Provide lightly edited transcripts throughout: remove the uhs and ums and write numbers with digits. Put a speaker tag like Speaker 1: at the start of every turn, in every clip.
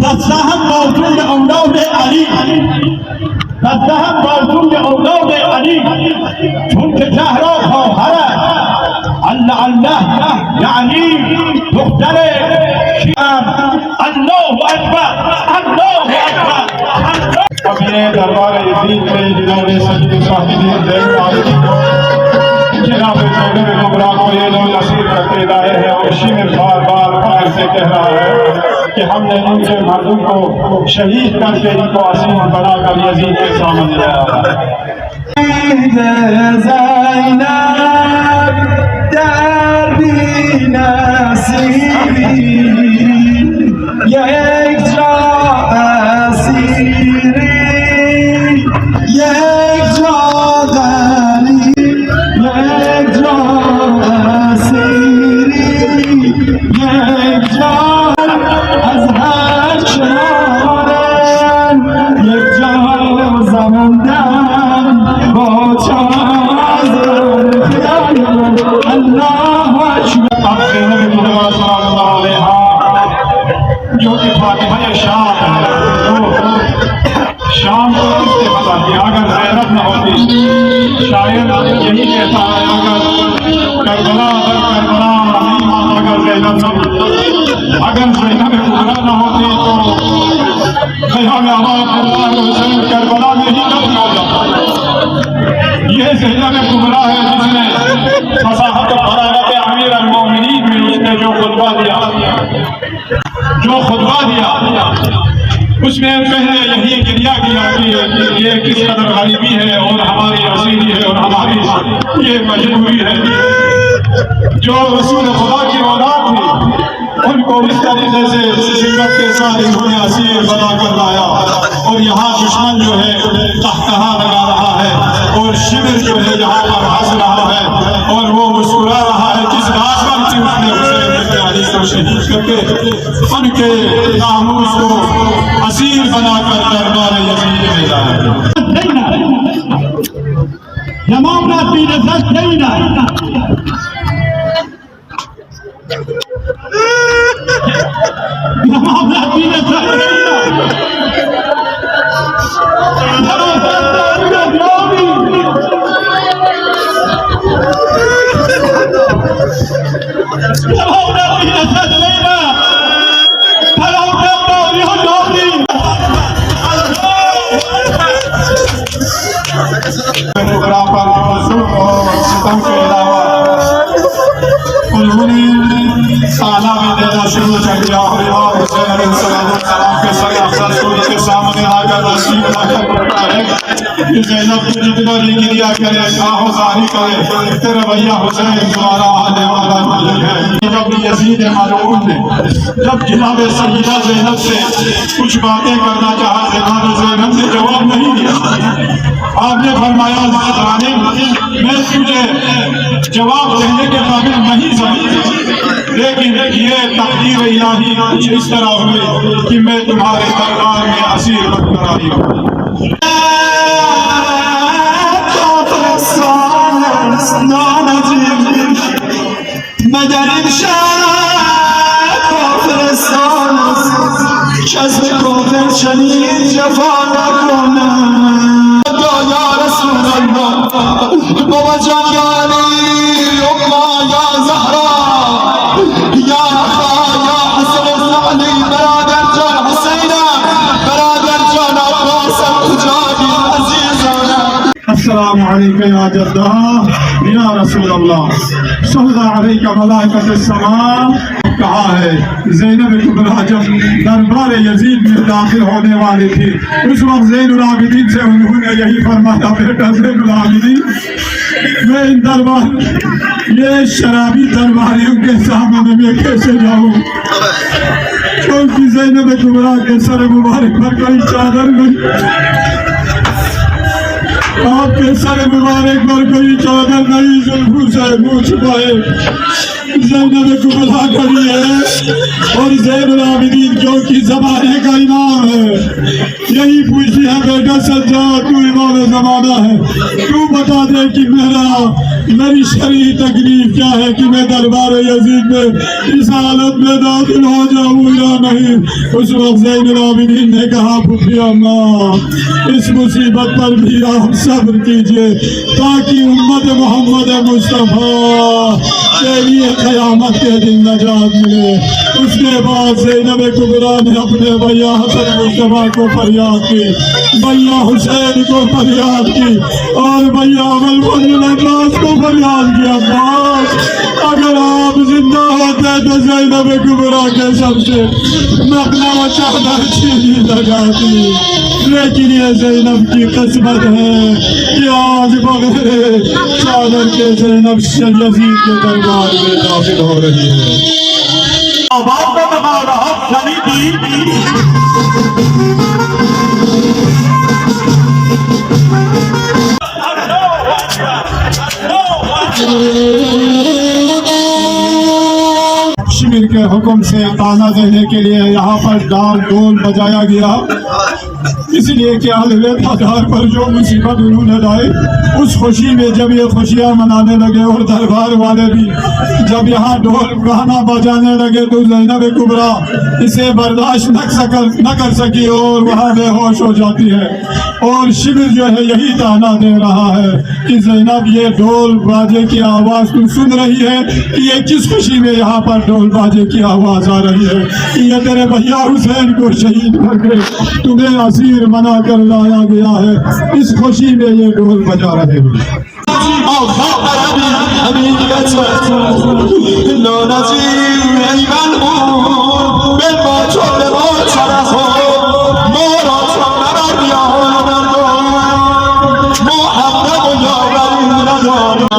Speaker 1: الذهب موجود أولاد علي الذهب موجود أولاد علي چون که زهرا خواهر الله یعنی دختر الله اکبر الله اکبر. अपने दरबार यजीद में जिन्होंने सजद साहिबी ज़ैन आबिदीन जनाब ज़ैनब कुबरा को ये लोग नसीब करते लाए हैं और इसी में बार बार फख्र से कह रहा है कि हमने उनके मर्दों को शहीद करके इनको असीम बनाकर यजीद के सामने लाया जो कि फातिहा शाम है शाम को किसने बता दिया अगर ज़ैनब न होती शायद यही कहता है अगर करबला नहीं माना अगर ज़ैनब कुबरा न होती तो ख़याम अहमद हुसैन करबला में ही दफन हो जाता। ये ज़ैनब कुबरा है जिसने फसाहत फरागत अमीर अल-मोमिनीन में उसने जो खुतबा दिया उसमें पहले यही गिरिया किया कि ये किस कदर गरीबी है और हमारी असीरी है और हमारी ये मजबूरी है। जो रसूल खुदा की औलाद थी उनको इस तरीके से शिद्दत के साथ इन्होंने असीर बना कर लाया और यहाँ दुश्मन जो है तख्तहा लगा रहा है और शिविर जो है यहाँ पर हंस रहा है और वो मुस्कुरा रहा है किस बात पर कि उसने हुसैन इब्न अली को शहीद करके उनके नामूस को असीर बनाकर दरबार यजीद में लाया। जमाना पीर सच नहीं ना जमाना पीर सच नहीं ना उन्होंने ताला भी देना शुरू कर दिया और हुसैन अलैहिस्सलाम के सर अफसर के सामने आकर नसीब लाकर पड़ता है कि ज़ैनब को जितना गिरिया करे शाहोजारी करे तेरा भैया हुसैन तुम्हारा आने वाला नहीं है। जब यजीद मलऊन ने जब जनाब सय्यदा ज़ैनब से कुछ बातें करना चाहा जनाब ज़ैनब ने जवाब नहीं दिया। आपने फरमाया मैं तुझे जवाब देने के काबिल नहीं समझती लेकिन ये तकदीर इलाही कुछ इस तरह हुई कि मैं तुम्हारे दरबार में असीर बनकर आई हूँ। अस्सलामु अलैका या जद्दा या रसूल अल्लाह सल्ला अलैका मलाइकतुस समा। कहा है ज़ैनब कुबरा जब दरबार यजीद में दाखिल होने वाली थी उस वक्त ज़ैनुल आबिदीन से उन्होंने यही फरमाया बेटा ज़ैनुल आबिदीन मैं इन दरबार ये शराबी दरबारियों के सामने में कैसे जाऊँ क्योंकि ज़ैनब कुबरा के सर मुबारक पर कोई चादर नहीं आपके सर मुबारक पर कोई चादर नहीं जुल्फों से मुँह छुपाए ज़ैनब कुबरा खड़ी है और ज़ैनुल आबिदीन जो कि ज़माने का इमाम है यही पूछती है बेटा सज्जाद तू इमाम ज़माना है तू बता दे कि मेरा मेरी शरीर तकलीफ क्या है कि मैं दरबार यजीद में इस हालत में दाखिल हो जाऊं या नहीं। उस वक्त ज़ैनुल आबिदीन ने कहा, फुफिया माँ, इस मुसीबत पर भी आप सब्र कीजिए ताकि उम्मत मोहम्मद मुस्तफ़ा के लिए क़यामत के दिन नजात मिले। उसके बाद ज़ैनब कुबरा ने अपने भैया हसन मुस्तफ़ा को फरियाद की, भैया हुसैन को फरियाद की और भैया अब्बास को फरियाद किया। अब्बास, अगर आप जिंदा होते तो ज़ैनब कुबरा के सबसे मखना व चादर छीनी लगाती, लेकिन ये ज़ैनब की किस्मत है कि आज बगैर चादर के ज़ैनब यजीद के दरबार में दाखिल हो रही है। आवाज़ में दबा रहा शिविर के हुक्म से ताना देने के लिए यहाँ पर डाल ढोल बजाया गया, इसलिए कि आलवे बाजार पर जो मुसीबत उन्होंने लाई, उस खुशी में जब ये खुशियाँ मनाने लगे और दरबार वाले भी जब यहाँ ढोल गाना बजाने लगे तो ज़ैनब कुबरा इसे बर्दाश्त न कर सकी और वहाँ बेहोश हो जाती है। और शिविर जो है यही ताना दे रहा है कि ज़ैनब, ये ढोल बाजे की आवाज़ तू सुन रही है कि ये किस खुशी में यहाँ पर ढोल बाजे की आवाज़ आ रही है कि ये तेरे भैया हुसैन को शहीद करके तुम्हें असीर बना कर लाया गया है। इस खुशी में ये ढोल बजा रहे हैं।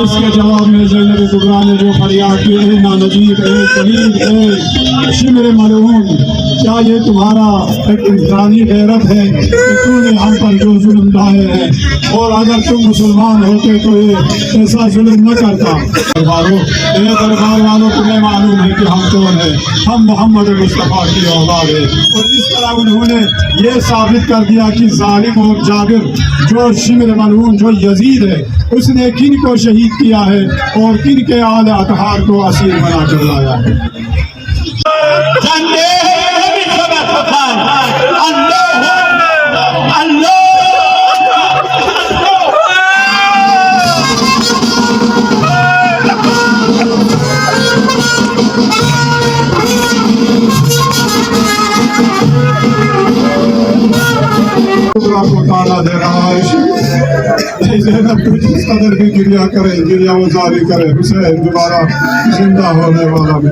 Speaker 1: इसके जवाब में ज़ैनब कुबरा ने जो फरियाद की, ना नजीब है, शहीद है, शिमर मलऊन, क्या ये तुम्हारा एक इंसानी गैरत है कि तूने हम पर जो जुल्म ढाए हैं, और अगर तुम मुसलमान होते तो ये ऐसा जुल्म न करता। दरबार वालों तुम्हें मालूम है कि हम कौन है, हम मोहम्मद मुस्तफ़ा की औलाद है। और इस तरह उन्होंने ये साबित कर दिया कि जालिम और जाबिर जो शिमर मलऊन जो यजीद है, उसने किन को शहीद किया है और किन के आले अतहार को असीर बना कर लाया है। को ताना दे रहा है, ज़ैनब को जिस कदर भी गिरिया करे, गिरिया वो जारी करे, हुसैन दोबारा जिंदा होने वाला भी।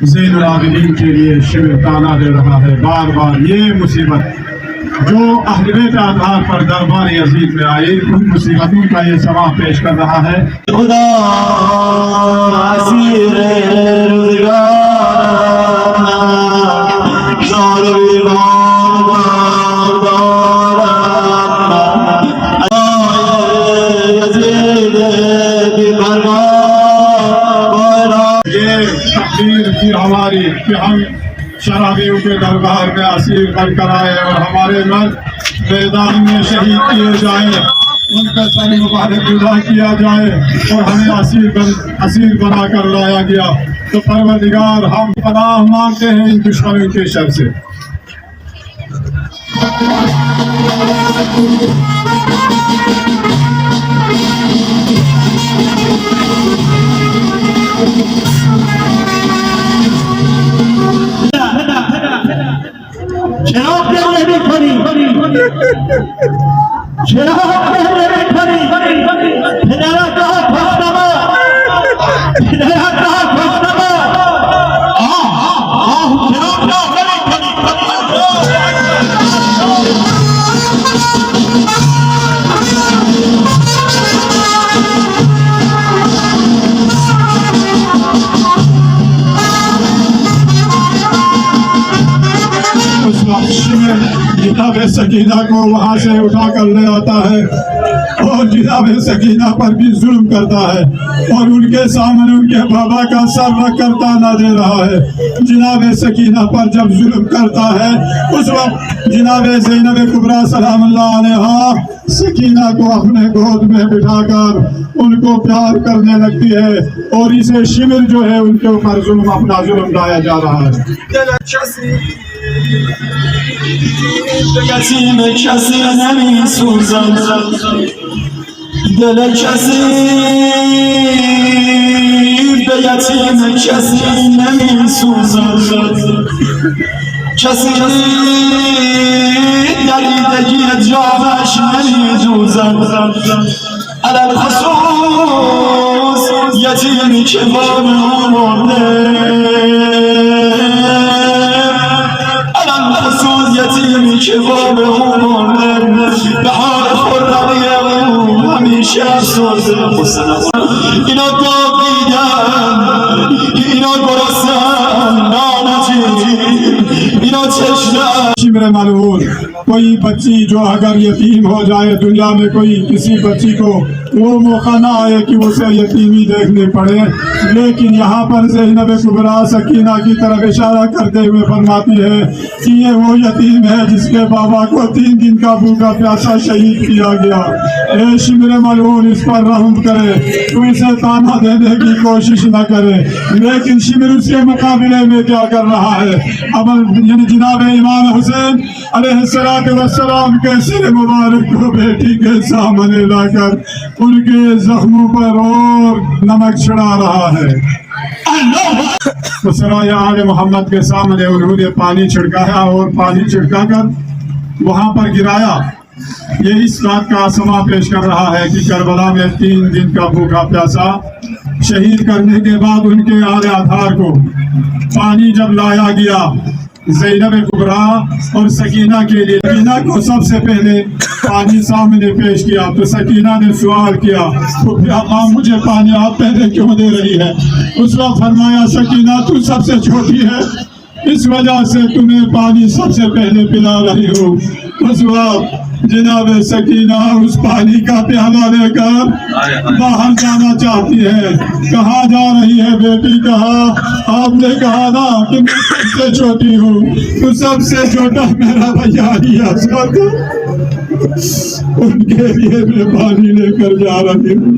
Speaker 1: ज़ैनुल आबिदीन के लिए शिविर ताना दे रहा है बार बार। ये मुसीबत जो अहले आधार पर दरबार यजीद में आई, उन मुसीबतों का ये समा पेश कर रहा है। खुदा की हमारी कि हम शराबियों के दरबार में असीर बनकर आए और हमारे मर्द मैदान में शहीद किए जाए, उनका सर मुबारक जुदा किया जाए और हमें असीर बना कर लाया गया। तो परवरदिगार, हम पनाह मांगते हैं इन दुश्मनों के शर से। जनाब सकीना को वहाँ से उठा कर ले आता है और जनाब सकीना पर भी जुल्म करता है और उनके सामने उनके बाबा का सर रख कर ताना दे रहा है। जनाब सकीना पर जब जुल्म करता है उस वक्त जनाब ज़ैनब कुबरा सलामुल्लाह अलैहा सकीना को अपने गोद में बिठाकर उनको प्यार करने लगती है और इसे शिमिर जो है उनके ऊपर जुल्म अपना जुल्म ढाया जा रहा है।
Speaker 2: यतीम कसी नमी सूज़द दिल कसी به یتیم کسی نمی سوزد کسی دریدگی جانش نمی دوزد علل خصوص یتیمی که باب او مرده علل خصوص یتیمی که باب او مرده به حال خرمی او همیشه افسرده اینا داغیدن اینا گرسنن نانتی اینا تشنه
Speaker 1: शिमर मलून कोई बच्ची जो अगर यतीम हो जाए दुनिया में कोई किसी बच्ची को वो मौका ना आए कि उसे यतीमी देखने पड़े, लेकिन यहाँ पर ज़ैनब कुबरा सकीना की तरफ इशारा करते हुए फरमाती है कि ये वो यतीम है जिसके बाबा को 3 दिन का भूखा प्यासा शहीद किया गया। ए शिमर मलून इस पर रहम करे, तो इसे ताना देने की कोशिश न करे, लेकिन शिमर उसके मुकाबले में क्या कर रहा है। अब यानी जनाब इमाम हुसैन अलैहिस्सलाम के सिर मुबारक को बेटी के सामने लाकर उनके जख्मों पर और नमक चढ़ा रहा है। तो सराय आले मोहम्मद के सामने उन्होंने पानी छिड़काया और पानी छिड़का कर वहां पर गिराया। ये इस बात का समा पेश कर रहा है कि करबला में 3 दिन का भूखा प्यासा शहीद करने के बाद उनके आले आधार को पानी जब लाया गया ज़ैनब कुबरा और सकीना के लिए, सकीना को सबसे पहले पानी सामने पेश किया तो सकीना ने सवाल किया तो अम्मा मुझे पानी आप पहले क्यों दे रही है। उस वक्त फरमाया सकीना तू सबसे छोटी है इस वजह से तुम्हें पानी सबसे पहले पिला रही हो। उस वक्त जनाब सकीना उस पानी का प्याला लेकर बाहर जाना चाहती है। कहाँ जा रही है बेटी, कहा आपने कहा ना कि मैं सबसे छोटी हूँ, तो सबसे छोटा मेरा भैया ही असद, उनके लिए मैं पानी लेकर जा रही हूँ।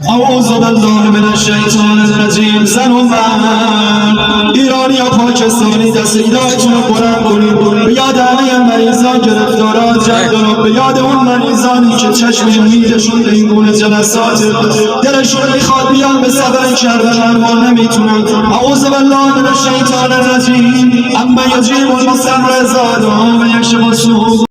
Speaker 2: اعوذ بالله من الشیطان الرجیم. زن و مرد ایرانی و پاکستانی دست ایده‌تون رو بلند کنید، به یاد همه مریضان گرفتاران جلد، به یاد اون مریضانی که چشم امیدشون به این گونه جلسات دلشون میخواد بیان به صبر کردن اما نمیتونن. اعوذ بالله من الشیطان الرجیم. اما یجیب المستمر زاده و یکشف السوء